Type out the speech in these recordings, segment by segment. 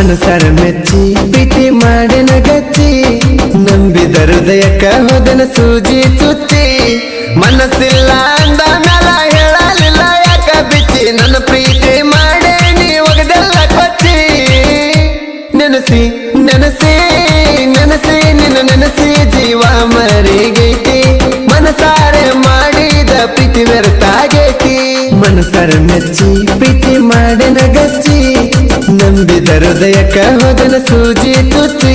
ಮನಸಾರ ಮೆಚ್ಚಿ ಪ್ರೀತಿ ಮಾಡಿನ ಗಚ್ಚಿ ನಂಬಿದ ಹೃದಯಕ್ಕ ಹೋದನ ಸೂಜಿ ಚುಚ್ಚಿ ಮನಸ್ಸಿಲ್ಲ ಅಂದ ಮ್ಯಾಲ ಹೇಳಲಿಲ್ಲ ಯಾಕ ಬಿಚ್ಚಿ ನನ್ನ ಪ್ರೀತಿ ಮಾಡೇ ನೀ ಒಗದೆಲ್ಲ ಕೊಚ್ಚಿ ನೆನಸಿ ನೆನಸಿ ನೆನಸಿ ನಿನ್ನ ನೆನಸಿ ಜೀವ ಮರಿಗೈತಿ ಮನಸಾರೆ ಮಾಡಿದ ಪ್ರೀತಿ ವ್ಯರ್ಥಾಗೈತಿ ಮನಸಾರ ಮೆಚ್ಚಿ ಪ್ರೀತಿ ಮಾಡಿನ ಗಚ್ಚಿ ನಂಬಿದ ಹೃದಯಕ್ಕ ಹೋದನ ಸೂಜಿ ಚುಚ್ಚಿ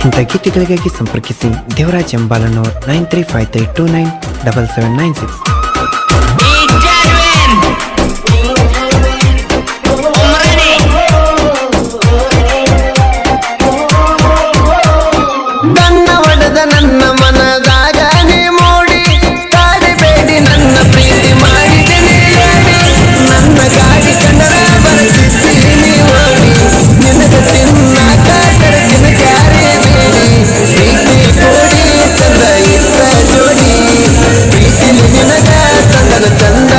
ಇಂಥ ಗೀತೆಗಳಿಗಾಗಿ ಸಂಪರ್ಕಿಸಿ ದೇವರಾಜ್ ಎಂಬಾಲನೂರ್ 9353297796. ನನ್ನ ಒಡೆದ ನನ್ನ ಮನದಾಗ ನೀ ಮೂಡಿ ಕಾಡಿಬೇಡಿ ನನ್ನ ಪ್ರೀತಿ ಮಾಡಿದೆ ನೀ ಹೇಳಿ ನನ್ನ ಗಾಡಿ ಕಂಡರ ಬರತಿದ್ದೀನಿ ಓಡಿ ನಿನಗ ತಿನ್ನಾಕ ಕರಗಿನ ಕ್ಯಾರೆ ಬೇಡಿ ಪ್ರೀತಿ ಕೋಡಿ ಚಂದ ಇಷ್ಟ ಜೋಡಿ ಪ್ರೀತಿಲಿ ನಿನಗ ತಂದನ ಚಂದ